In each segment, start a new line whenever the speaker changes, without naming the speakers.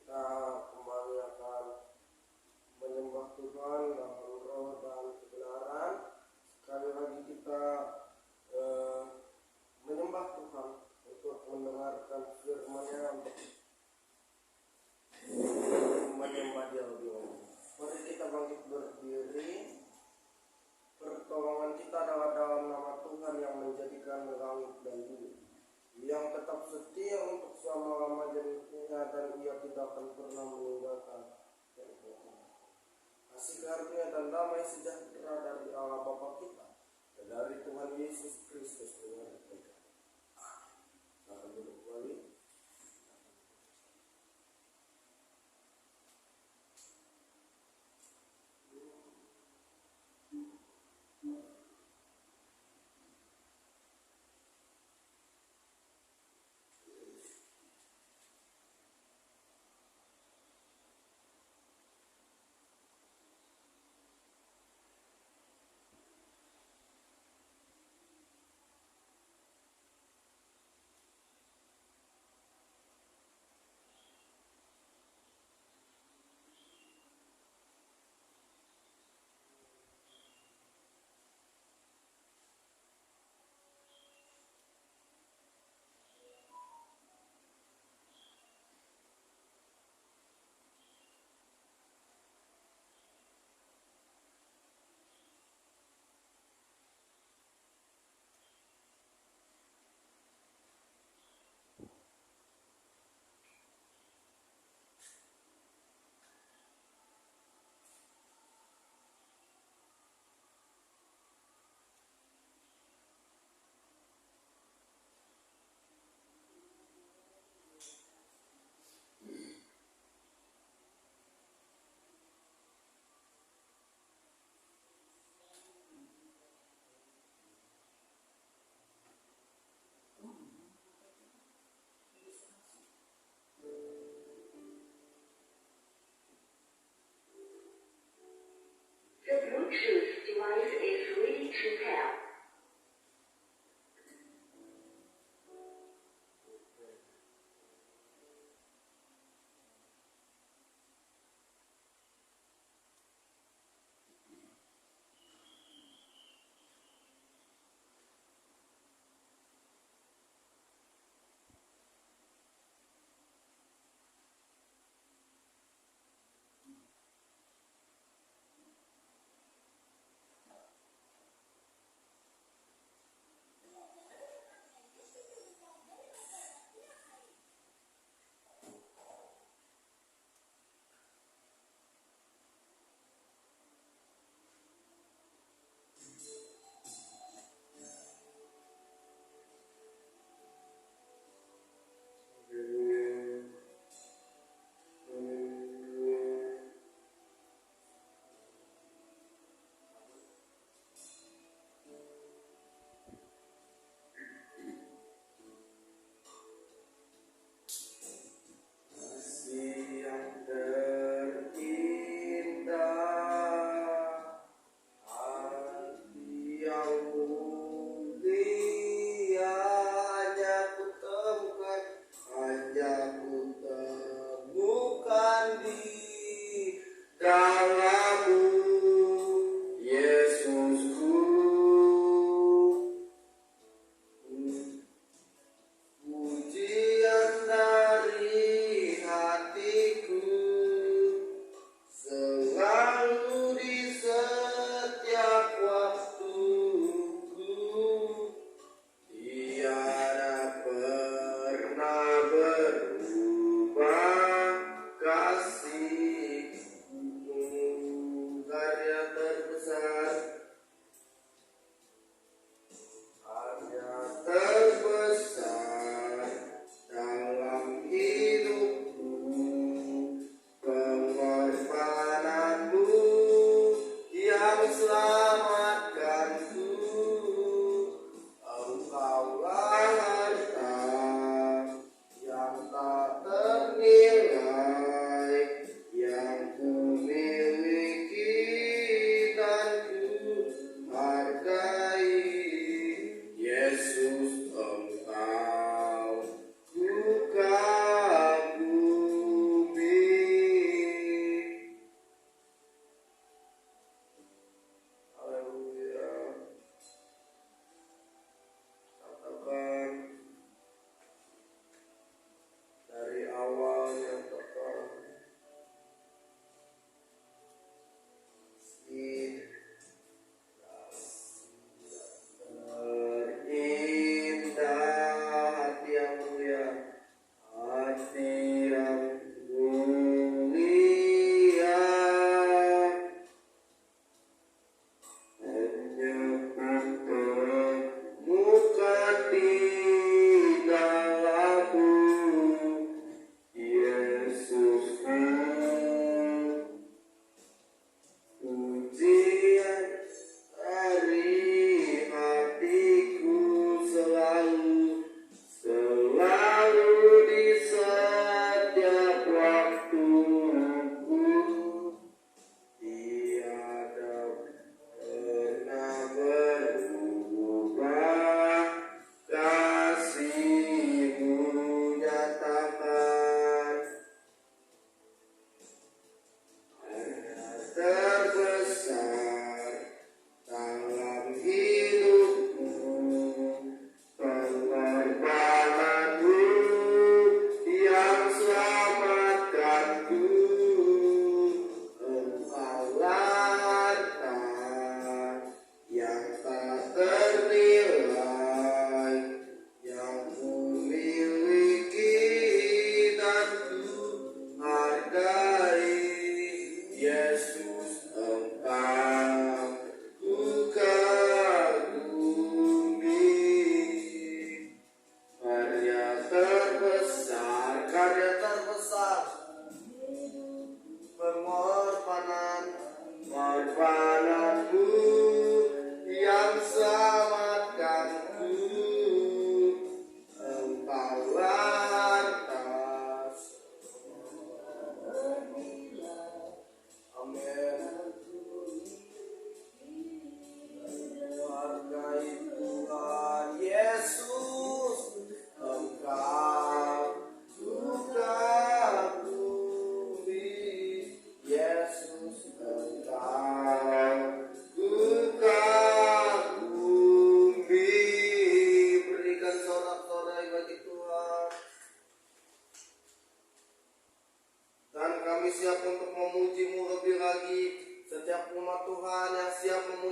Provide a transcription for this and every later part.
kita kembali akan menyembah Tuhan dalam roh dan kebenaran. Sekali lagi kita menyembah Tuhan untuk mendengarkan firman-Nya, untuk menyembah Dia lebih lanjut. Mari kita bangkit berdiri. Pertolongan kita adalah dalam nama Tuhan yang menjadikan langit dan bumi, yang tetap setia untuk selama-lamanya, dan Ia tidak akan pernah meninggalkan. Kasih karunia dan damai sejahtera dari Allah Bapa kita dan dari Tuhan Yesus Kristus menyertai kita. Akan duduk kembali.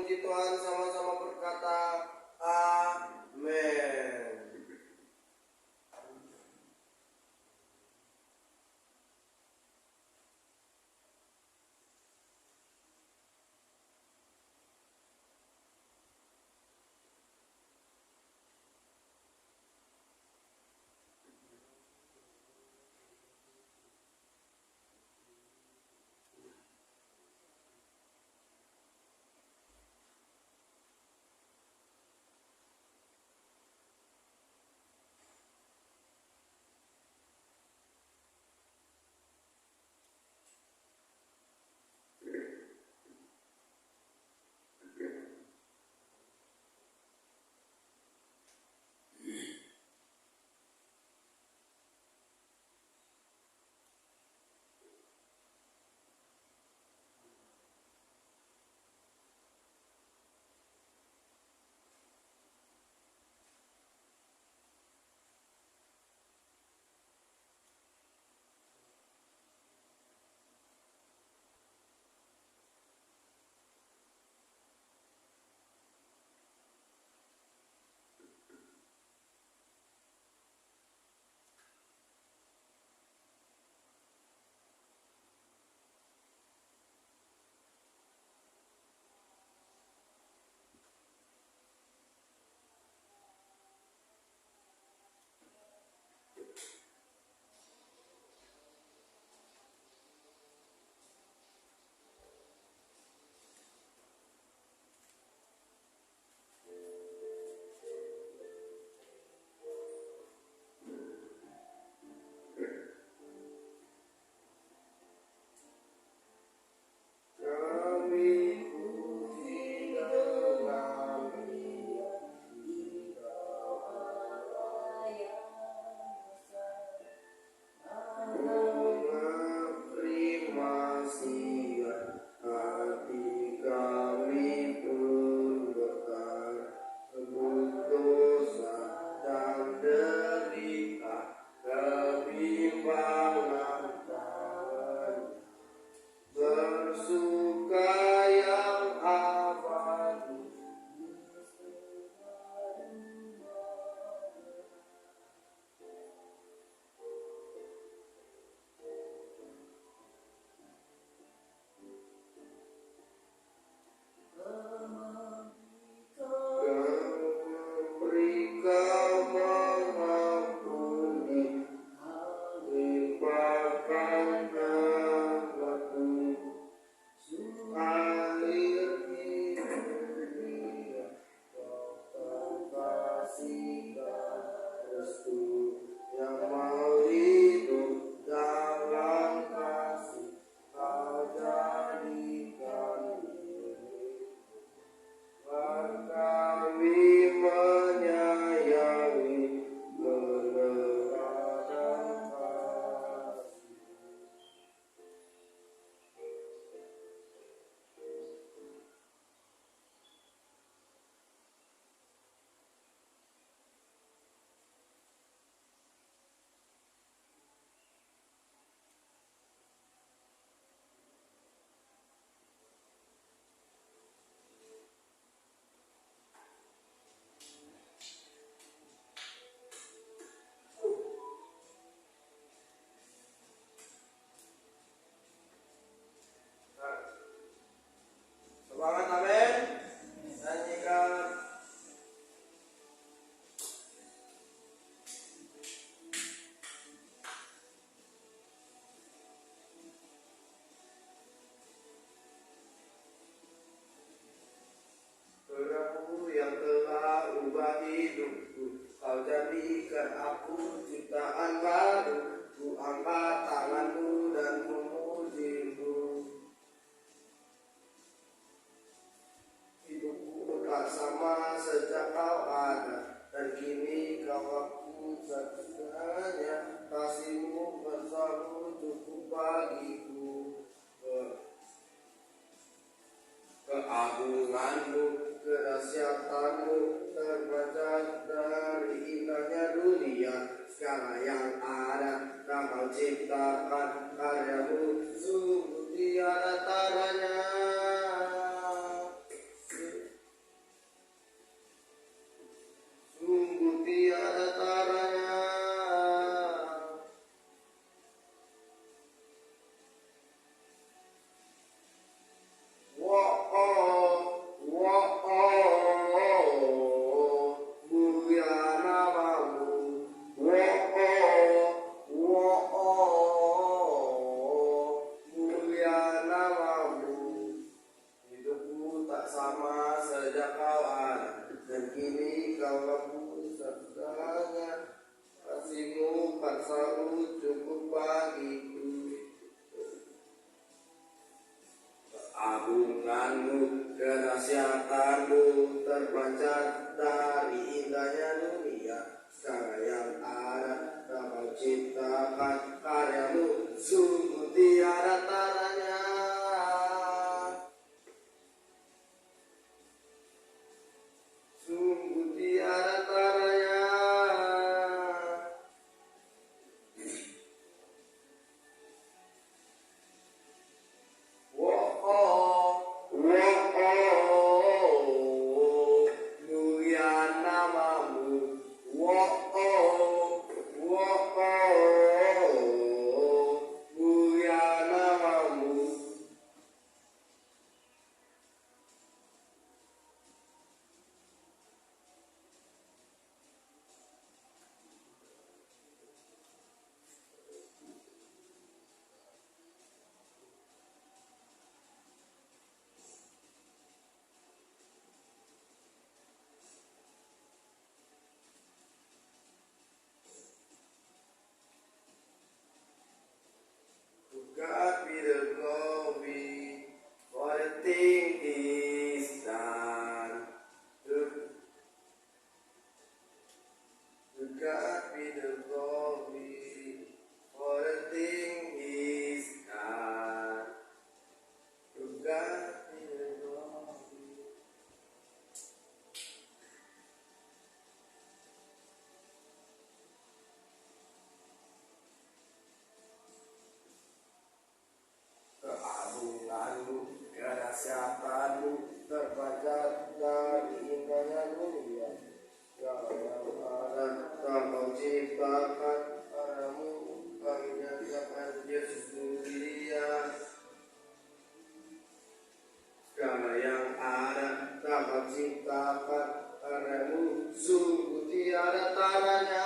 puji Tuhan sama-sama berkata amin. Semangat, amin. Nyanyikan. Perahu yang telah ubah hidupku, kau jadikan aku ciptaan baru. Ku angkat tanganku dan memujimu. Hidupku tak sama sejak kau ada, dan kini kau aku satu-satunya. Kasihmu berselalu cukup bagiku. Keagunganmu, kedahsyatanmu terpancar dari indahnya dunia. Segala yang ada yang kau ciptakan, karyamu sungguh tiada taranya. saja kau ada, dan kini kau mampu segalanya. Kasihmu kan selalu cukup bagiku. Keagunganmu, kedahsyatanmu terpancar dari indahnya dunia. Segala yang ada kau ciptakan, karyamu sungguh tiada taranya. Sungguh tiada taranya. God be the glory for the thing He's done. To God be the glory for the thing He's done. To God be the glory. Keagunganmu, kedahsyatanmu terpancar dari indahnya dunia. Segala yang ada kau ciptakan, padamu kami nyatakan Yesus mulia. Segala yang ada kau ciptakan, padamu sungguh tiada taranya.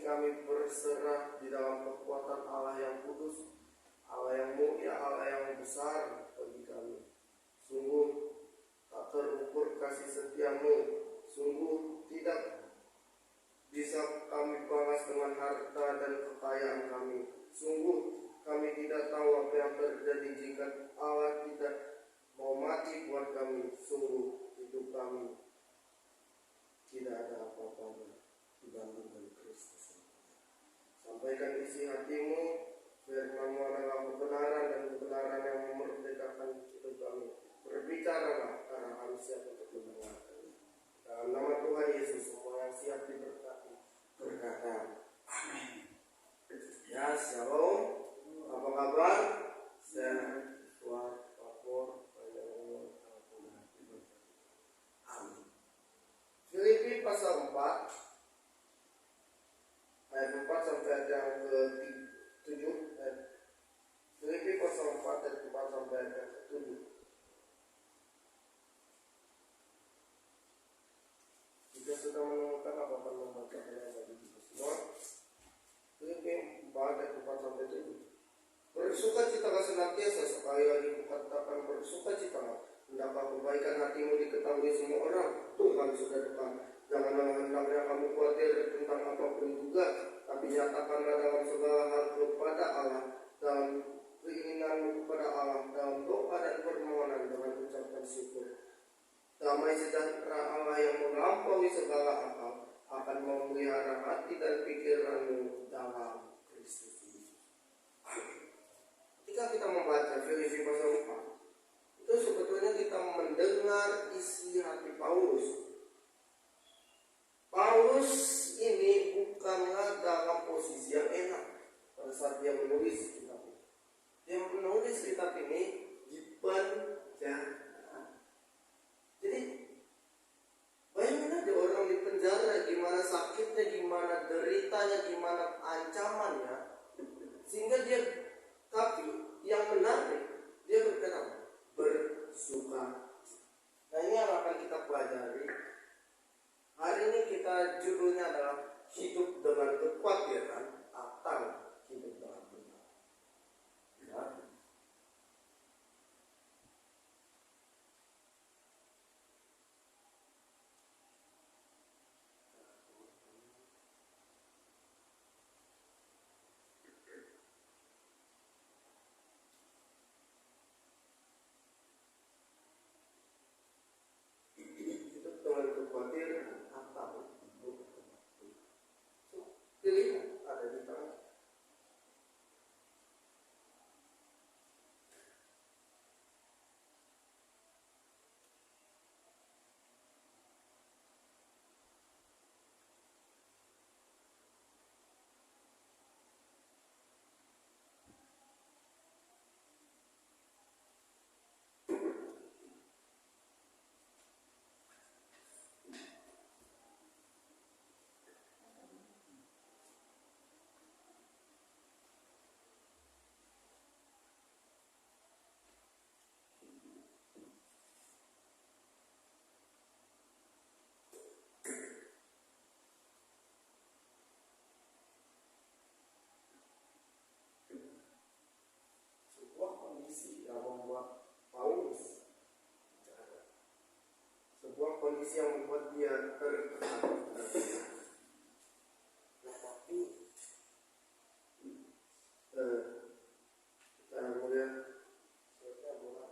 kami berserah di dalam kekuatan Allah yang kudus, Allah yang mulia, Allah yang besar bagi kami. Sungguh tak terukur kasih setiamu, sungguh tidak bisa kami balas dengan harta dan kekayaan kami. Sungguh kami tidak tahu apa yang terjadi jika Allah tidak mau mati buat kami. Sungguh hidup kami tidak ada apa-apanya dibandingkan Kristus. Sampaikan isi hatimu, firman-Mu adalah kebenaran dan kebenaran yang memerdekakan hidup kami. Berbicaralah karena kami siap untuk mendengarkannya. Dalam nama Tuhan Yesus, semua yang siap diberkati berkata amin. Ya, shalom. Apa kabar? Sehat, kuat, makmur, panjang umur, amin. Filipi pasal 4 ayat 4 sampai ayat yang ke-7. Filipi pasal 4 ayat 4 sampai ayat yang ke-7. Jika sudah menemukan apa akan membacakannya bagi kita semua. Filipi 4 ayat 4 sampai 7. Bersukacitalah senantiasa, sekali lagi kukatakan bersukacitalah. Hendaklah kebaikan hatimu diketahui semua orang. Tuhan sudah dekat. Janganlah hendaknya kamu khawatir tentang apapun juga, tapi nyatakanlah dalam segala hal kepada Allah, dalam keinginanmu kepada Allah, dalam doa dan permohonan dengan ucapan syukur. Damai sejahtera Allah yang melampaui segala akal akan memelihara hati dan pikiranmu dalam Kristus Yesus. Ketika kita membaca Filipi pasal 4, itu sebetulnya kita mendengar isi hati Paulus. Paulus ini bukanlah dalam posisi yang enak pada saat dia menulis kitab ini. Dia menulis kitab ini di penjara. Jadi bayangin aja orang di penjara, gimana sakitnya, gimana deritanya, gimana ancamannya, sehingga dia, tapi yang menarik, dia berkata bersuka. Nah, ini yang akan kita pelajari. Hari ini kita judulnya adalah hidup dengan kekhawatiran atau hidup dengan benar. Ya. Hidup dengan kekhawatiran atau pilihan ada di tangan. Sebuah kondisi yang membuat Paulus bicara. Sebuah kondisi yang membuat dia tertekan. Nah, tapi kita melihat sebenarnya bola.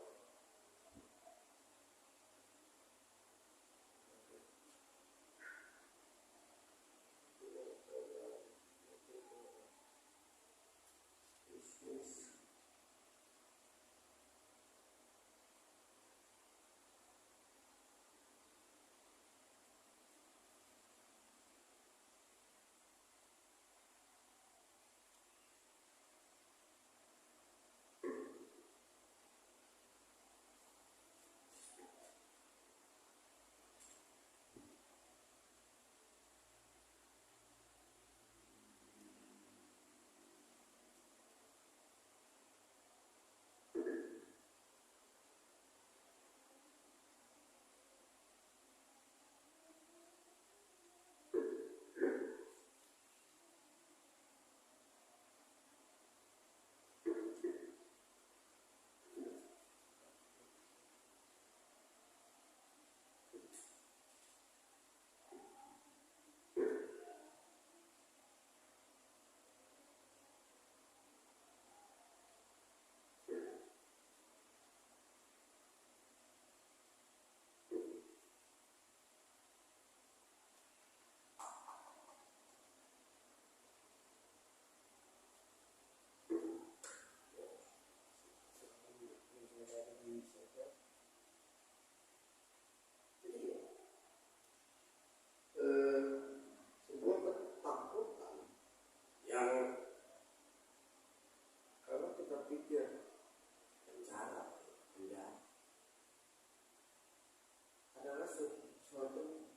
suatu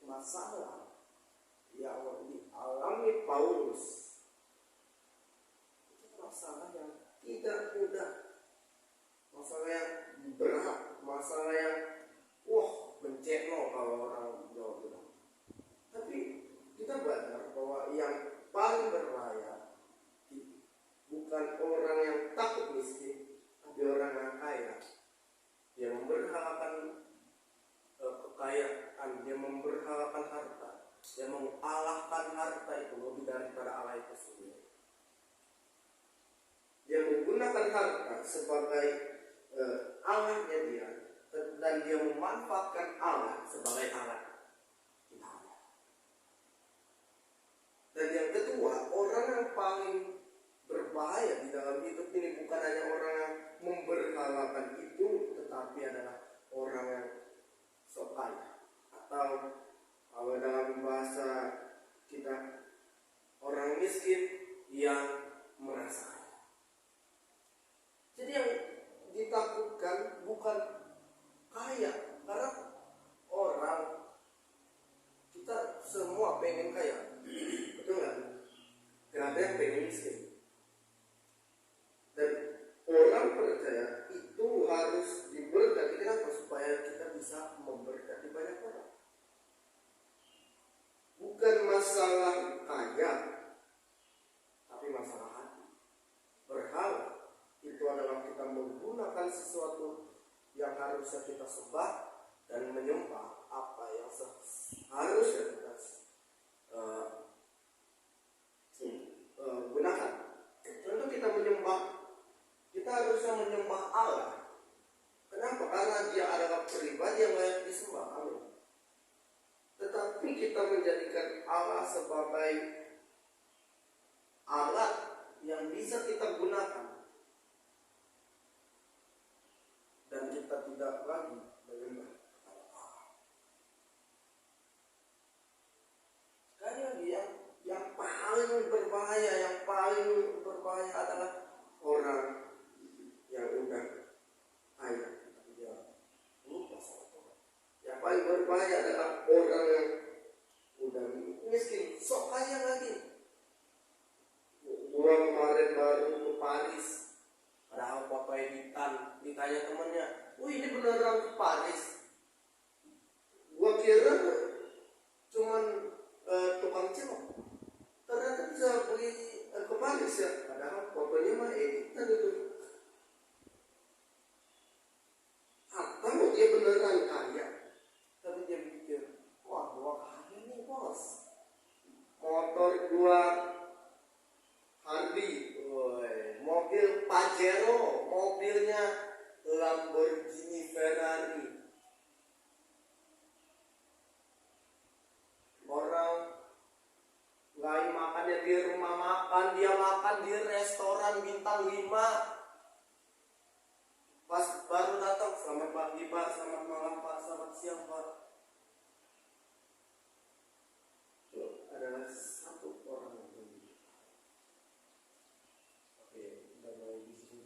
masalah yang dialami Paulus. Itu masalah yang tidak mudah, masalah yang berat, masalah yang benceno kalau orang Jawa bilang. Tapi kita belajar bahwa yang paling berbahaya bukan orang yang takut miskin, tapi orang yang kaya. Dia memberhalakan kekayaan, dia memberhalakan harta, dia mengalahkan harta itu lebih daripada Allah itu sendiri. Dia menggunakan harta sebagai Allahnya dia, dan dia memanfaatkan Allah sebagai alat. Dan yang kedua, orang yang paling berbahaya di dalam hidup ini bukan hanya orang yang memberhalakan itu, tetapi adalah orang yang sok kaya, atau kalau dalam bahasa kita, orang miskin yang merasa kaya. Jadi yang ditakutkan bukan kaya, karena orang kita semua pengen kaya, betul nggak? Gak ada yang pengen miskin. Dan orang percaya itu harus diberkati. Kenapa? Supaya kita bisa memberkati banyak orang. Bukan masalah kaya, tapi masalah hati. Berhala itu adalah kita menggunakan sesuatu yang harusnya kita sembah dan menyembah apa yang seharusnya kita gunakan. Tentu kita menyembah, kita harusnya menyembah Allah. Kenapa? Karena dia adalah pribadi yang layak disembah. Amin. Tetapi kita menjadikan Allah sebagai alat yang bisa kita gunakan, dan kita tidak lagi menyembah Allah. Sekali lagi, yang paling berbahaya adalah orang yang udah kaya tapi dia lupa sama Tuhan. Yang paling berbahaya adalah orang yang udah miskin, sok kaya lagi. Gua kemarin baru ke Paris, padahal papa editan, ditanya temannya, ini beneran ke Paris? Gua kira cuman tukang cilok, ternyata bisa pergi ke Paris ya, padahal fotonya mah editan itu. Atau dia beneran kaya, tapi dia pikir, gua kaya nih bos, motor gua Harley, mobil Pajero, mobilnya Lamborghini Ferrari. Orang lain makannya di rumah makan, dia makan di restoran bintang 5. Pas baru datang, selamat pagi Pak, selamat malam Pak, selamat siang Pak. Itu adalah satu orang yang begitu. Oke, kita mulai di sini.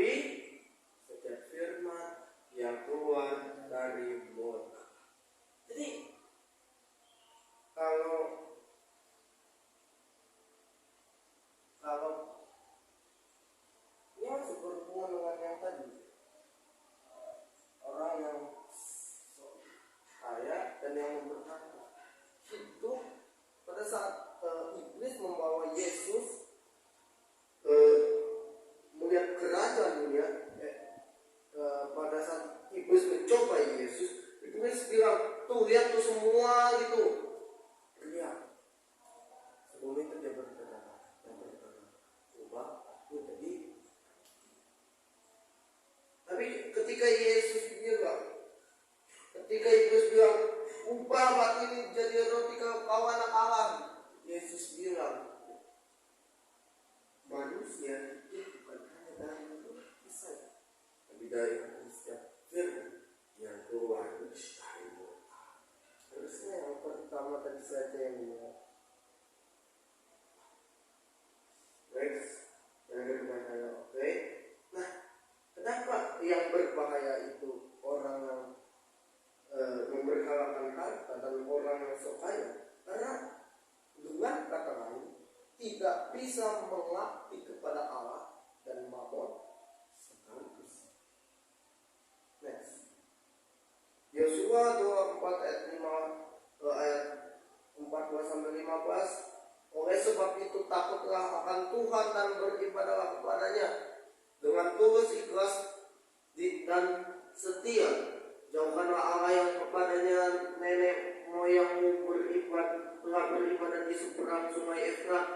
tetapi setiap firman yang keluar dari mulut Allah. Jadi kalau ini masih berhubungan dengan yang tadi, orang yang kaya dan yang berharga itu pada saat iblis membawa Yesus melihat kerajaan dunia, pada saat iblis mencoba Yesus, iblis bilang, tuh lihat tuh semua gitu, lihat. Sebelum itu dia berkata, ubah aku jadi. Tapi ketika iblis bilang, ubah batu ini jadi roti kau anak Allah, Yesus bilang, manusia itu bukan hanya dari roti saja, tapi dari setiap firman yang keluar dari mulut. Harusnya yang pertama tadi saja yang bilang, yang berbahaya, oke? Nah, kenapa yang berbahaya itu orang yang memberhalakan harta dan orang yang sok kaya? Karena dengan kata lain, tidak bisa mengabdi kepada Allah dan Mammon sekaligus. Next. Yosua 24 ayat 14 sampai 15. Oleh sebab itu takutlah akan Tuhan dan beribadahlah kepadanya dengan tulus, ikhlas dan setia. Jauhkanlah Allah yang kepadanya nenek moyangmu telah beribadah di seberang sungai Efrat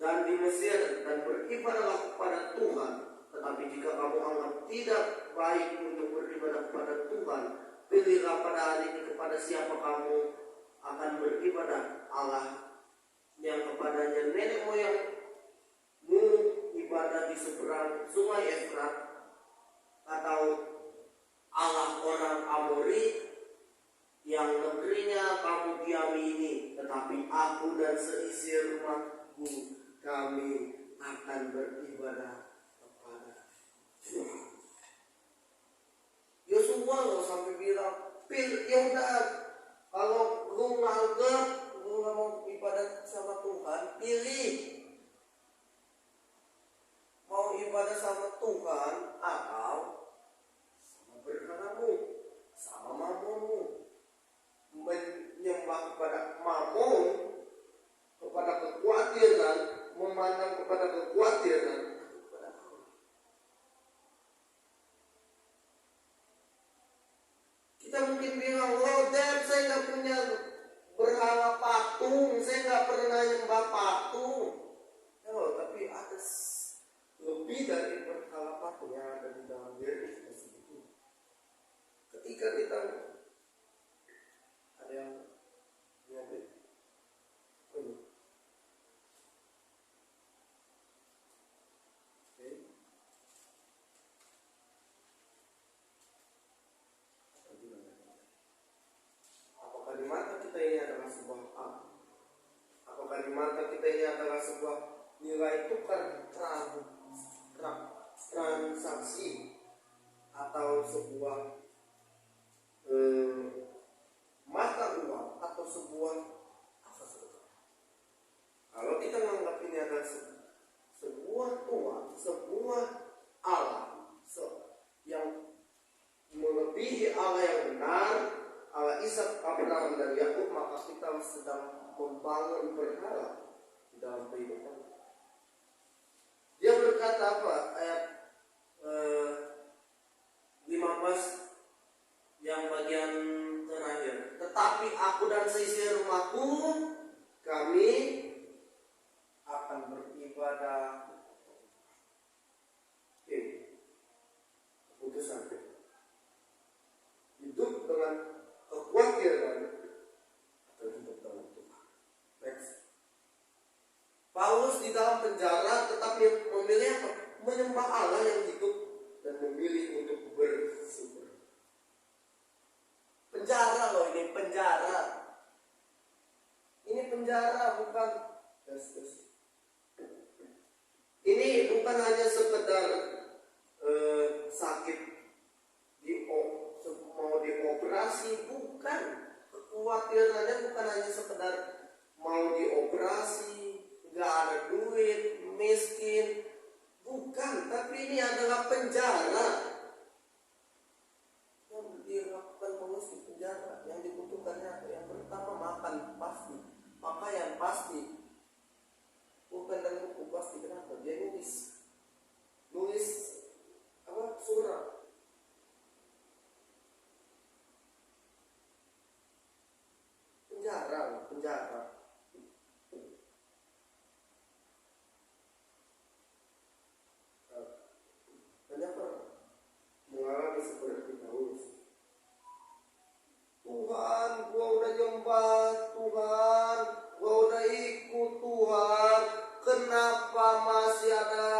dan di Mesir, dan beribadahlah kepada Tuhan. Tetapi jika kamu anggap tidak baik untuk beribadah kepada Tuhan, pilihlah pada hari ini kepada siapa kamu akan beribadah. Allah yang kepadanya nenek moyangmu ibadah di seberang sungai Efrat, atau Allah orang Amori yang negerinya kamu diami ini. Tetapi aku dan seisi rumahku, kami akan beribadah kepada Tuhan. Yosua loh sampai bilang, ya udah, kalau lu nganggep lu gak mau ibadah sama Tuhan, pilih mau ibadah sama Tuhan atau sama berhalamu, sama mamonmu. Menyembah kepada mamon, kepada kekhawatiran, memandang kepada kekhawatiran, kepada Allah. Kita mungkin bilang, oh Dan, saya gak punya berhala patung, saya gak pernah nyembah patung. Oh, tapi ada lebih dari berhala patung yang ada di dalam diri kita sendiri. Ketika kita ada yang nyebut, apakah di mata kita ini adalah sebuah apa? Apakah di mata kita ini adalah sebuah nilai tukar transaksi atau sebuah mata uang atau sebuah apa saja? Kalau kita menganggap ini adalah sebuah Tuhan, sebuah Allah yang melebihi Allah yang benar, Allah Ishak, Abraham dan Yakub, maka kita sedang membangun berhala di dalam kehidupan. Dia berkata apa? Ayat 15 yang bagian terakhir. Tetapi aku dan seisi rumahku, kami akan beribadah. Keputusan hidup dengan kekhawatiran atau hidup dengan Tuhan. Next. Paulus di dalam penjara tetapi memilih apa? Menyembah Allah yang hidup dan memilih untuk bersyukur. Penjara loh, ini penjara. Ini penjara bukan ini bukan hanya sekedar kekhawatirannya bukan hanya sekedar mau dioperasi, nggak ada duit, miskin, bukan, tapi ini adalah penjara yang dilakukan pengurus di penjara. Yang dibutuhkannya yang pertama makan pasti, pakaian pasti, bukan dan buku pasti. Kenapa? Dia nulis apa, surat. Penjara. Banyak orang mengalami seperti Paulus. Tuhan, gua udah nyembah, Tuhan, gua udah ikut, Tuhan, kenapa masih ada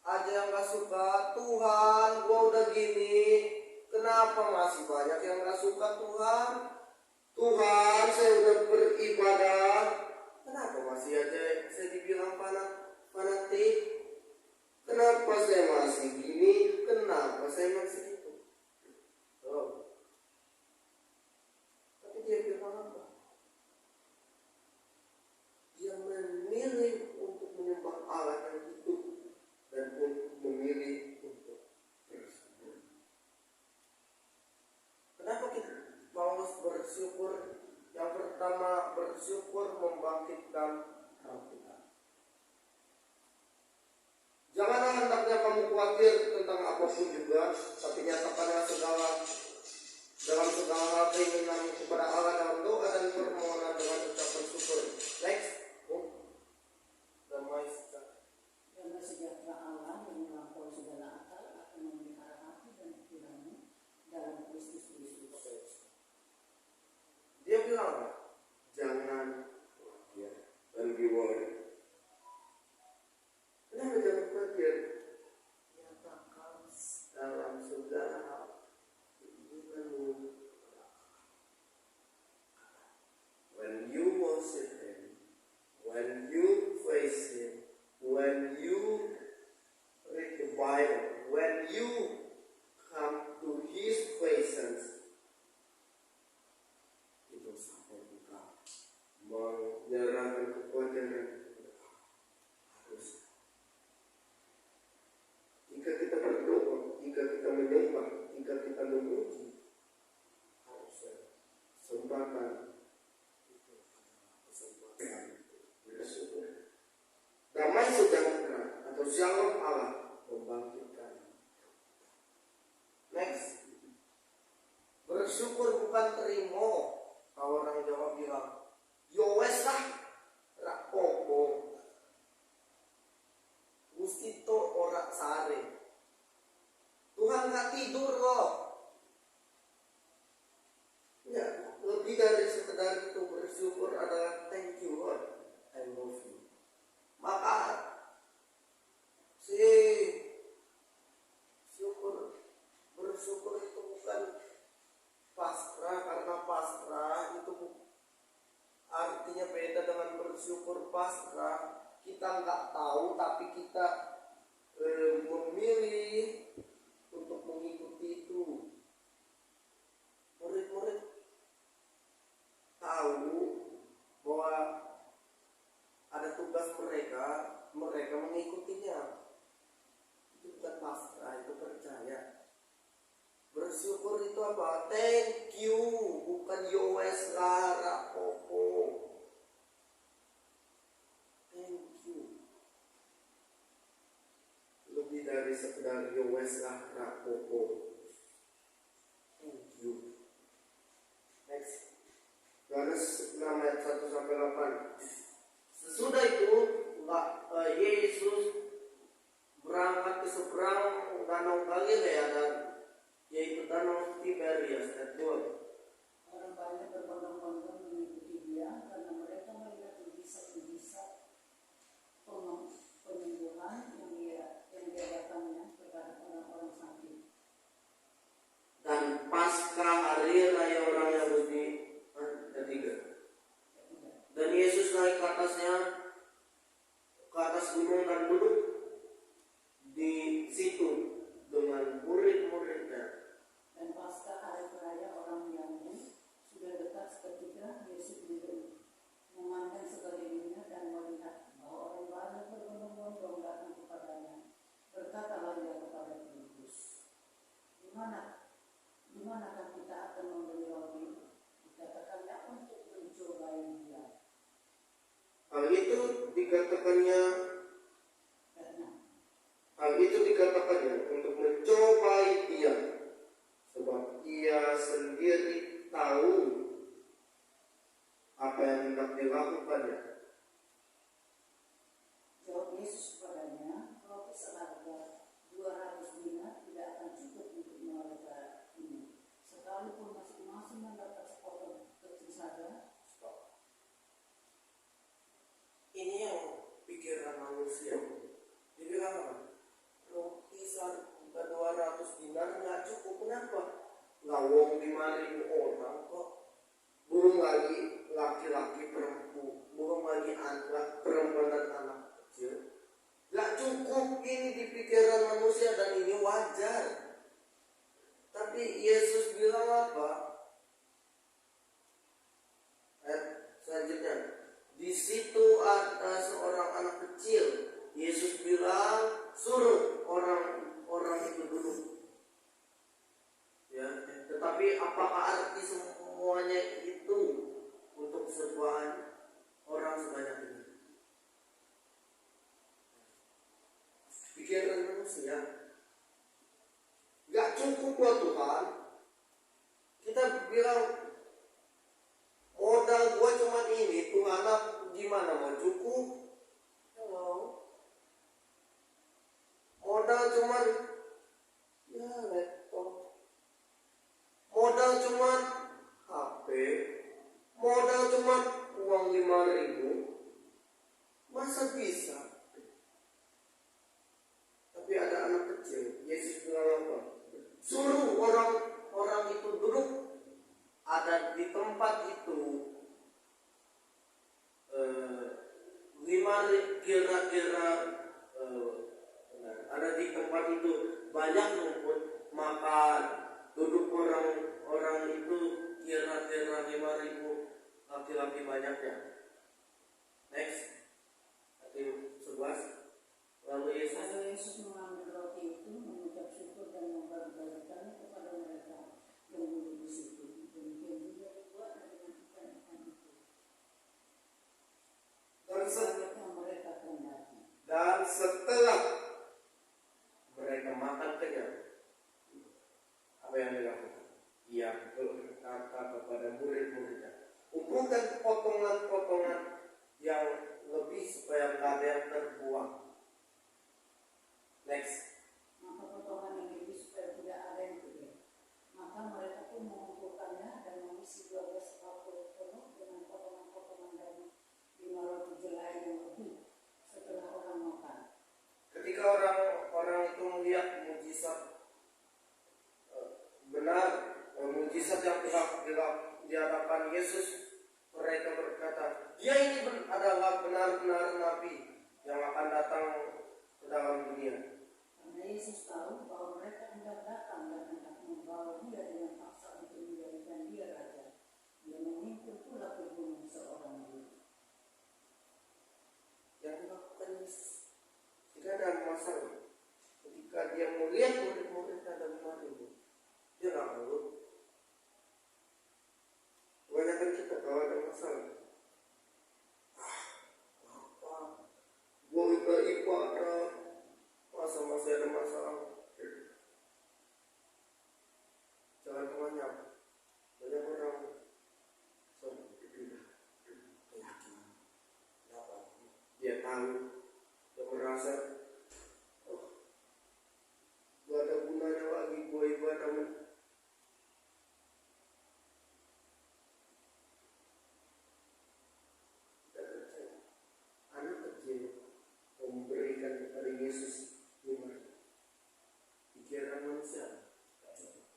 aja yang gak suka? Tuhan, gua udah gini, kenapa masih banyak yang gak suka? Tuhan, Tuhan, saya udah beribadah, kenapa masih aja saya dibilang fanatik? Kenapa saya masih gini? Kenapa saya masih itu? Oh. Tapi dia bilang apa? Dia memilih untuk menyembah Allah yang hidup dan untuk memilih untuk bersyukur. Kenapa kita Paulus bersyukur? Yang pertama, bersyukur membangkitkan hati. Janganlah hendaknya kamu khawatir tentang apapun juga, tapi nyatakanlah dalam segala hal keinginan kepada Allah dalam doa dan permohonan dengan ucapan syukur. Next, damai
sejahtera Allah yang melampaui segala akal akan memelihara hati dan pikiranmu dalam Kristus Yesus.
Dia bilang, jangan khawatir, don't be worried. Kenapa jangan khawatir? Nyatakan dalam segala hal keinginanmu. When you worship Him, when you praise Him, when you read the Bible, when you come to His presence, itu sampai buka menyerahkan kekhawatiran. Jika kita berdoa, jika kita menyembah, jika kita memuji, harus sembahkan itu kesempatan bersyukur. Damai sejahtera atau shalom Allah membangkitkan. Next, bersyukur bukan terima. Kalau orang Jawa bilang, yo wes lah, rapopo, gusti to ora sare. Tuhan gak tidur loh. Ya, lebih dari sekedar itu, bersyukur adalah thank you Lord, I love you. Maka bersyukur itu bukan pasrah, karena pasrah itu artinya beda dengan bersyukur. Pasrah kita nggak tahu, tapi kita memilih untuk mengikuti itu. Murid-murid tahu bahwa ada tugas mereka mengikutinya. Itu bukan pasrah, itu percaya. Bersyukur itu apa? Thank you, bukan yowes lah, rapopo. Thank you. Lebih dari sekedar yowes lah, rapopo. Thank you. Next, Yohanes 6 ayat 1-8. Sesudah itu Yesus berangkat ke seberang danau Galilea, dan yaitu danau Tiberias. Ayat 2.
Orang banyak berbondong-bondong mengikuti Dia karena mereka melihat mujizat-mujizat penyembuhan yang diadakannya kepada orang-orang sakit.
Dan pasca hari raya orang Yahudi ketiga. Dan Yesus naik ke atas gunung dan duduk di situ dengan murid-muridnya.
Dan pasca hari raya orang Yahudi sudah dekat engkau datang kepadanya, berkatalah ia kepada Filipus, di manakah kita akan membeli roti? Dikatakannya untuk mencobai dia.
Hal itu dikatakannya untuk mencobai dia, sebab ia sendiri tahu apa yang hendak dilakukannya.
Jawab Yesus kepadanya, roti seharga 200 dinar tidak akan cukup untuk mereka ini, sekalipun masing-masing mendapat sepotong kecil saja.
Ini yang pikiran manusia. Dia bilang apa? Roti seharga 200 dinar nggak cukup. Kenapa? Lawong 5.000 orang kok. Belum lagi laki-laki perempuan, belum lagi anak perempuan dan anak kecil. Nggak cukup ini di pikiran manusia dan ini wajar. Tapi Yesus bilang apa? Selanjutnya, di situ ada seorang anak kecil. Yesus bilang, suruh orang itu duduk. Ya, tetapi apakah arti semuanya itu untuk sebuah orang sebanyak ini? Pikiran manusia. Gak cukup buat Tuhan. Kita bilang modal gua cuma ini, Tuhan gimana mau cukup? Hello. Modal cuma ya laptop. Modal cuma HP. Modal cuma uang 5.000. Masa bisa? Tapi ada anak kecil. Yesus bilang apa? Suruh orang itu duduk. Ada di tempat itu 5 kira-kira ada di tempat itu banyak rumput, makan, duduk orang itu kira-kira 5.000 laki-laki banyaknya. Next, ayat 11. Lalu
Yesus mengambil roti itu, mengucap syukur dan membagi-bagikannya kepada mereka yang duduk di situ. Demikian juga dibuat dengan ikan-ikan itu.
Dan setelah mereka makan kenyang, apa yang dilakukan? Ia berkata kepada murid-muridnya, kumpulkan potongan-potongan yang lebih supaya nggak ada yang terbuang. Next.
Maka potongan yang lebih supaya tidak ada yang terbuang. Maka mereka pun mengumpulkannya dan mengisi 12 bakul penuh dengan potongan-potongan dari 5 roti jelai yang lebih setelah orang makan.
Ketika orang itu melihat mujizat benar, mujizat yang telah diadakan Yesus, mereka berkata, dia ini adalah benar-benar nabi yang akan datang ke dalam dunia.
Karena Yesus tahu bahwa mereka hendak datang dan hendak membawa dia dengan paksa untuk menjadikan dia raja. Dia memimpin pula ke gunung seorang diri.
Yang dilakukan Yesus tidak ada masalah. Ketika dia melihat murid-murid ada 5.000, dia nggak malu. Kebanyakan kita kalau ada masalah, apa? Gue ibadah, masa masih ada masalah. Jangan banyak orang keyakinan. Kenapa? Dia tahu, dia merasa, gak ada gunanya lagi gue ibadah. Anak kecil memberikan kepada Yesus 5. Pikiran manusia tak cukup.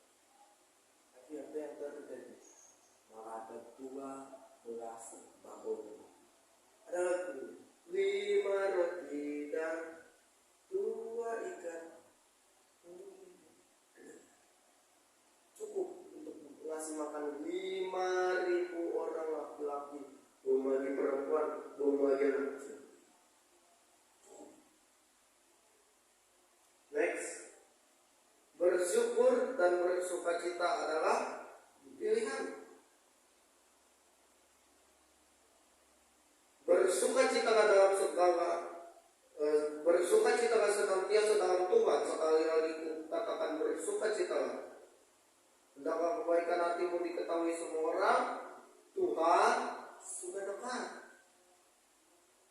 Tapi apa yang terjadi? Malah ada 12 bakul. Ada lagi 5 roti dan 2 ikan. Cukup untuk ngasih makan 5.000 orang laki-laki, belum lagi perempuan, belum lagi anak kecil. Bersyukur dan bersukacita adalah pilihan. Bersukacitalah dalam segala bersukacitalah senantiasa dalam Tuhan. Sekali lagi katakan bersukacitalah. Hendaklah kebaikan hatimu diketahui semua orang. Tuhan sudah dekat.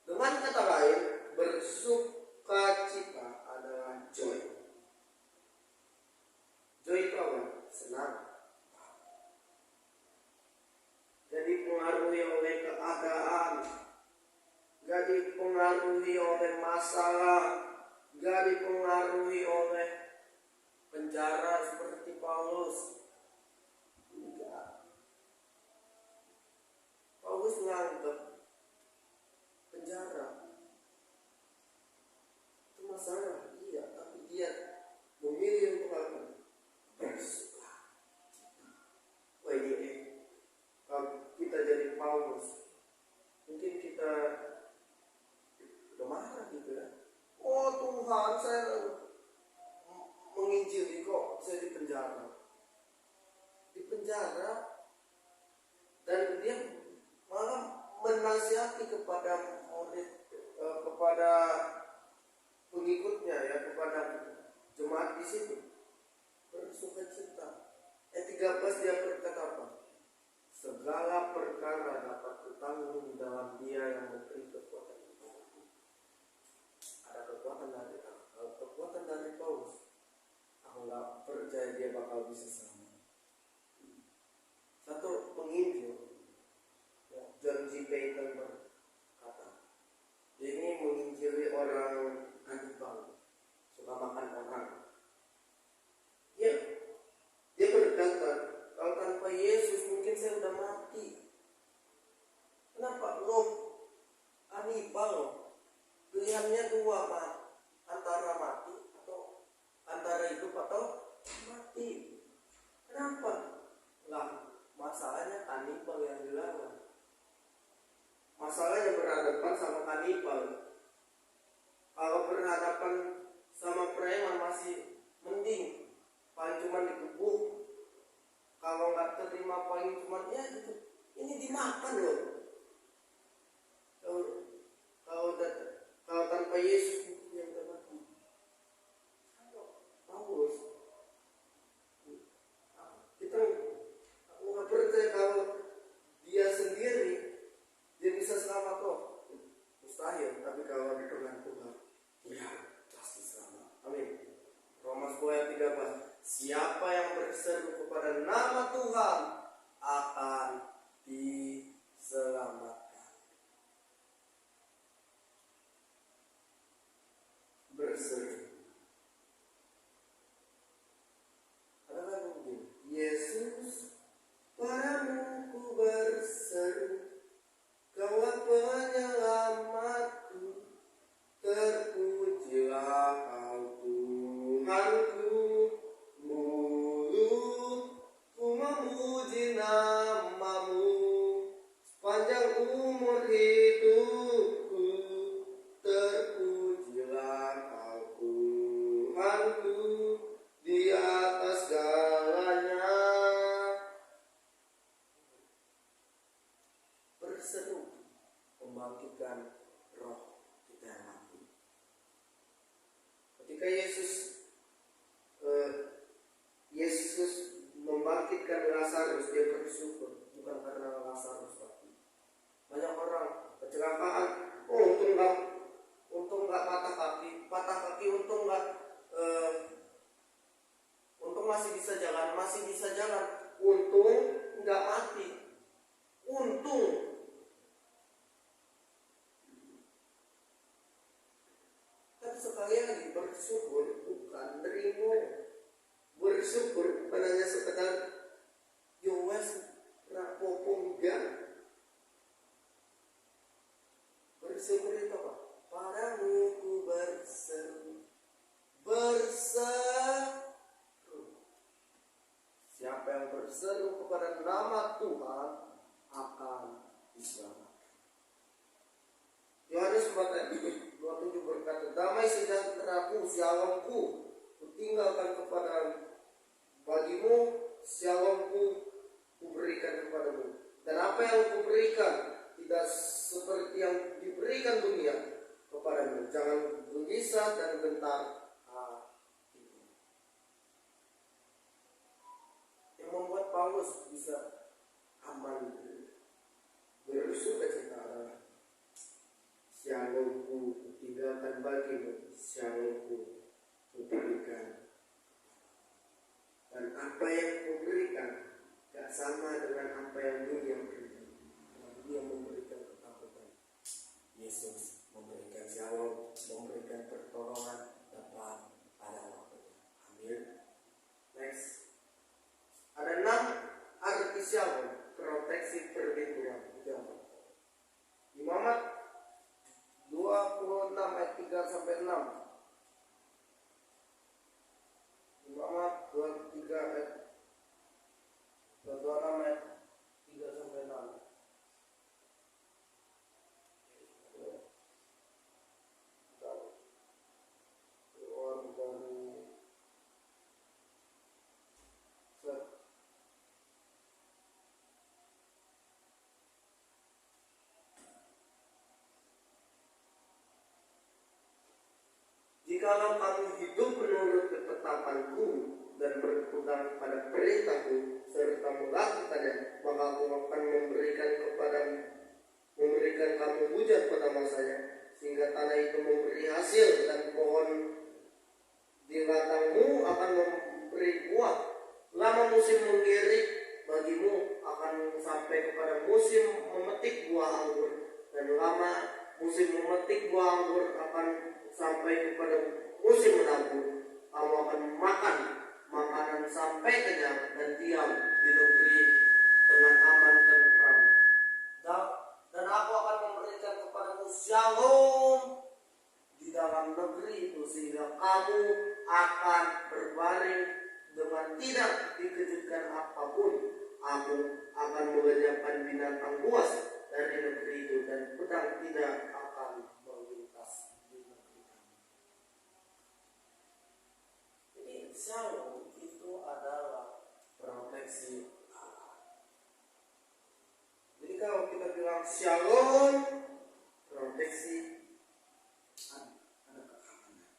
Dengan kata lain, bersukacita adalah joy. Joy itu apa? Senang. Jadi dipengaruhi oleh keadaan, gak dipengaruhi oleh masalah, gak dipengaruhi oleh penjara seperti Paulus. Enggak. Paulus menganggap penjara itu masalah, iya, tapi dia memilih untuk apa? Bersuka. Wah ini kalau kita jadi Paulus, mungkin kita udah marah gitu ya. Oh Tuhan, saya menginjili kok, saya di penjara. Di penjara, dan dia malah menasihati kepada murid, kepada pengikutnya ya, kepada jemaat di situ. Bersukacita. 13 dia berkata apa? Segala perkara dapat kutanggung dalam Dia yang memberi kekuatan. Ada kekuatan dari Allah. Kalau kekuatan dari Paulus, aku nggak percaya dia bakal bisa sama. Satu penginjil, John G. Paton berkata, ini menginjili orang kanibal, suka makan orang. Dia berkata, kalau tanpa Yesus mungkin saya udah mati. Kenapa? Lo kanibal, pilihannya dua, antara mati atau antara hidup atau mati. Kenapa? Lah, masalahnya kanibal yang dilawan. Masalahnya berhadapan sama kanibal. Kalau berhadapan sama preman masih mending, paling cuma digebuk. Kalau nggak terima paling cuma ya gitu. Ini dimakan loh. Kalau tanpa Yesus yang udah mati. Paulus, kita nggak percaya kalau dia sendiri dia bisa selamat kok. Mustahil. Tapi kalau dengan Tuhan, ya pasti selamat. Amin. Roma 10 ayat 13. Siapa yang berseru kepada nama Tuhan akan diselamatkan. Berseru. Ada lagu begini. Yesus, padamu ku berseru, Kaulah penyelamatku, terpujilah Kau Tuhanku. Mulutku memuji namamu sepanjang umur hidupku, terpujilah Kau Tuhanku di atas segalanya. Berseru membangkitkan roh kita yang mati. Ketika Yesus membangkitkan Lazarus, dia bersyukur bukan karena Lazarus mati. Banyak orang kecelakaan, untung nggak patah kaki, untung masih bisa jalan, untung nggak mati, untung. Tapi sekali lagi bersyukur bukan nerimo. Bersyukur bukan hanya sekedar yowes rapopo, enggak. Bersyukur itu apa? Padamu ku berseru. Siapa yang berseru kepada nama Tuhan akan diselamatkan. Yohanes 4 ayat 27 berkata, damai sejahteraku, shalomku, kutinggalkan kepada bagimu shalomku kuberikan kepadamu, dan apa yang kuberikan tidak seperti yang diberikan dunia kepadamu. Jangan gelisah dan gentar hatimu. Yang membuat Paulus bisa aman bersukacita adalah shalomku tinggalkan bagimu, shalomku kuberikan. Dan apa yang kuberikan gak sama dengan apa yang dunia berikan. Dunia memberikan ketakutan, Yesus memberikan shalom, memberikan pertolongan tepat pada waktunya. Amin. Next, ada 6 arti shalom, proteksi perlindungan. Imamat 26 ayat 3 sampai 6. Imamat 23 ayat 26 ayat 3 sampai 6. Jikalau kamu hidup menurut ketetapanku dan berpegang pada perintahku serta melakukannya, maka aku akan memberikan kamu hujan pada masanya, sehingga tanah itu memberi hasil dan pohon di ladangmu akan memberi buah. Lama musim mengirik bagimu akan sampai kepada musim memetik buah anggur, dan lama musim memetik buah anggur akan sampai kepada musim menabur. Kamu akan makan makanan sampai kenyang dan diam di negeri dengan aman dan tentram. Dan aku akan memberikan kepadamu shalom di dalam negeri itu, sehingga kamu akan berbaring dengan tidak dikejutkan apapun. Aku akan melenyapkan binatang buas dari negeri itu, dan pedang tidak akan melintas di negeri kamu. Jadi shalom itu adalah proteksi Allah. Jadi kalau kita bilang shalom, proteksi, ada keamanan.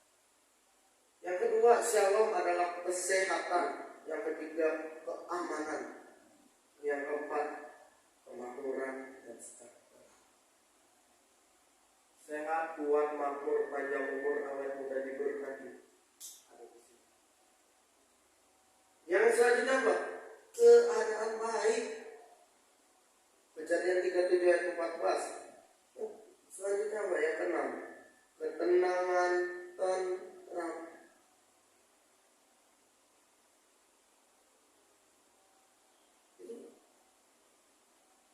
Yang kedua, shalom adalah kesehatan. Yang ketiga, keamanan. Yang keempat, kemakmuran dan sejahtera. Sehat, kuat, makmur, panjang umur, awet muda, diberkati. Ada di sini. Yang selanjutnya apa? Keadaan baik. Kejadian 37 ayat 14. Selanjutnya apa? Yang keenam, ketenangan tentram.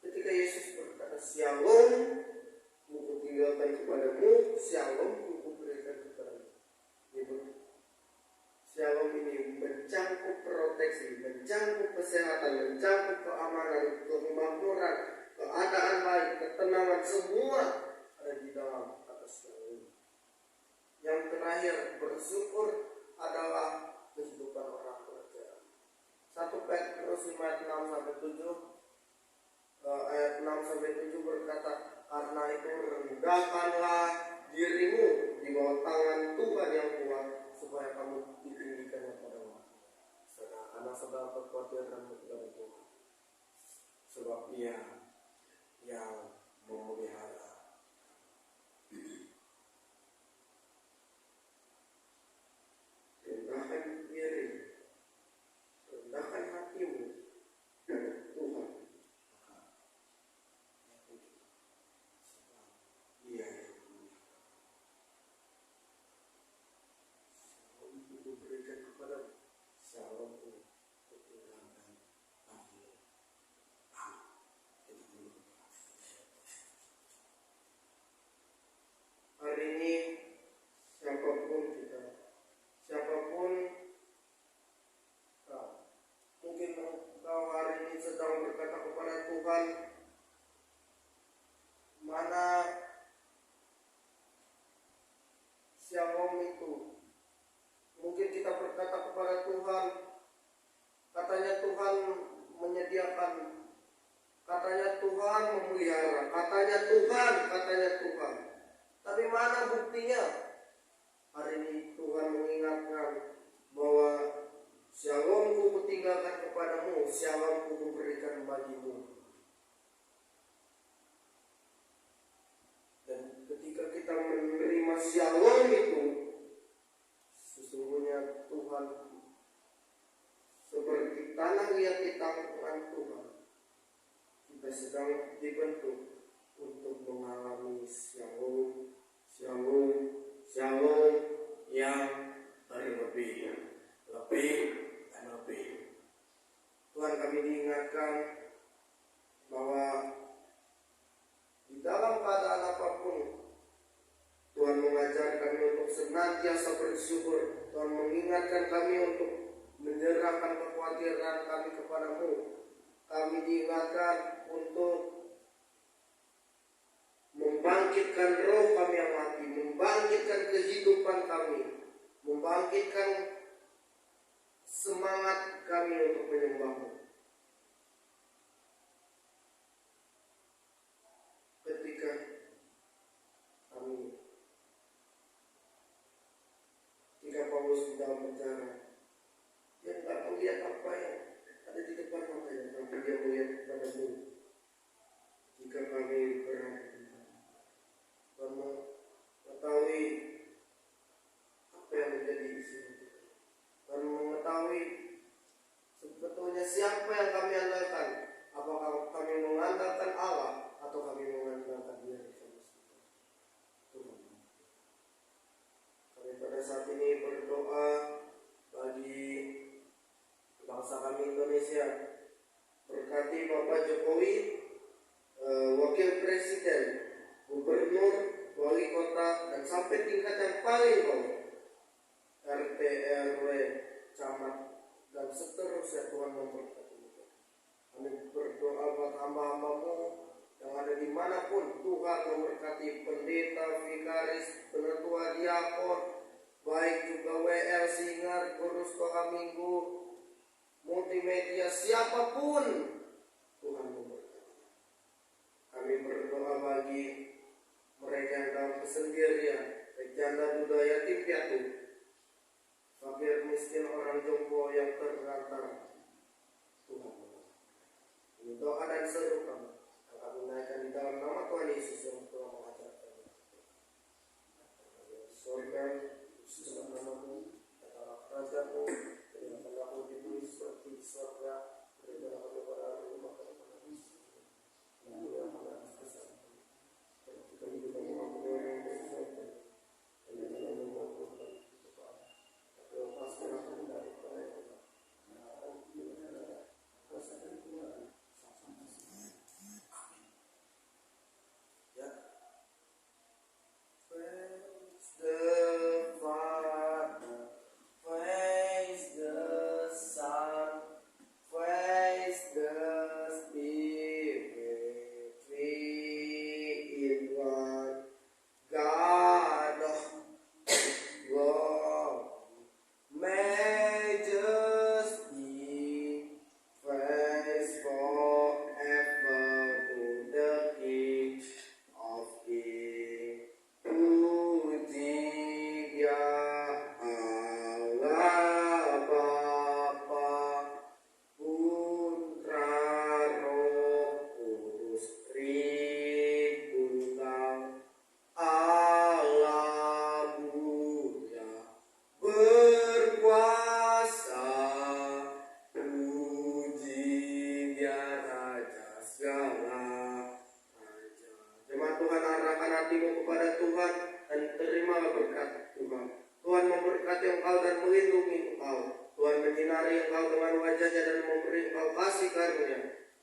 Ketika Yesus berkata shalom, aku tinggalkan kepadamu, shalom aku berikan kepadamu. Shalom ini mencangkup proteksi, mencangkup kesehatan, mencangkup keamanan, kemakmuran, keadaan baik, ketenangan, semua ada di dalam kata shalom. Yang terakhir, bersyukur adalah kehidupan orang percaya. 1 Petrus 5 ayat 6 sampai 7. Ayat 6 sampai 7 berkata, karena itu rendahkanlah dirimu di bawah tangan Tuhan yang kuat, supaya kamu ditinggikan pada waktu. Karena segala kekhawatiran kepada Tuhan, sebab Dia yang memelihara. Rendahkan diri, rendahkan hatimu pada Tuhan. Hari ini siapapun kita, siapapun mungkin engkau hari ini sedang berkata kepada Tuhan, mana shalom itu? Mungkin kita berkata kepada Tuhan, Tuhan menyediakan, katanya Tuhan memelihara, katanya Tuhan. Tapi mana buktinya? Hari ini Tuhan mengingatkan bahwa Shalom-Ku kutinggalkan kepadamu, Shalom-Ku kuberikan bagimu. Dan ketika kita menerima Shalom itu, sesungguhnya Tuhan seperti tanah liat di tangan Tuhan. Kita sedang dibentuk untuk mengalami Shalom yang lebih dan lebih. Tuhan, kami diingatkan bahwa di dalam keadaan apapun Tuhan mengajar kami untuk senantiasa bersyukur. Tuhan mengingatkan kami untuk menyerahkan kekhawatiran kami kepadamu. Kami diingatkan untuk membangkitkan roh kami yang mati, membangkitkan kehidupan kami, membangkitkan semangat kami untuk menyembah-Mu. Ketika Paulus di dalam penjara, dia tidak melihat apa yang ada di depan matanya, tapi dia melihat kepada-Mu. Jika kami berada di sana, Tuhan mengetahui apa yang menjadi isi hati. Tuhan mengetahui sebetulnya siapa yang kami andalkan. Apakah kami mengandalkan Allah atau kami mengandalkan diri kami sendiri? Tuhan, kami pada saat ini berdoa bagi bangsa kami Indonesia. Berkati Bapak Jokowi, Wakil Presiden, Gubernur, Wali Kota, dan sampai tingkat yang paling bawah, RT, RW, camat, dan seterusnya. Tuhan memberkati. Kami berdoa buat hamba-hamba-Mu yang ada dimanapun. Tuhan memberkati pendeta, vikaris, penetua, diakon, baik juga WL, Singar, guru sekolah minggu, multimedia, siapapun. Tuhan memberkati. Kami berdoa bagi mereka yang dalam kesendirian, janda, duda, yatim piatu, fakir miskin, orang jompo yang terlantar. Tuhan, ini doa dan seru kami yang kami naikkan di dalam nama Tuhan Yesus yang telah mengajarkan. Sorga, dalam nama-Mu, dalam kerajaan-Mu, dengan nama-Mu ditulis seperti di sorga, berikanlah kepada kami makan pada Yesus. Yang mulia pada kesesatan. Kita hidup dalam waktu yang bersesuaian. Dan dalam waktu yang tepat. Tapi lepaskan kami dari perayaan. Rasakan Tuhan.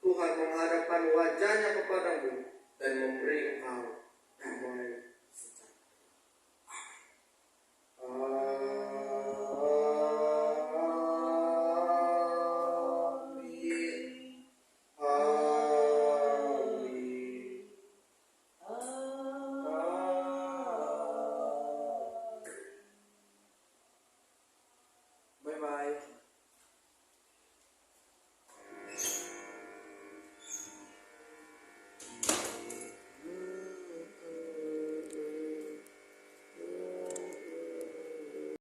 Tuhan menghadapkan wajahnya kepadamu dan memberi engkau damai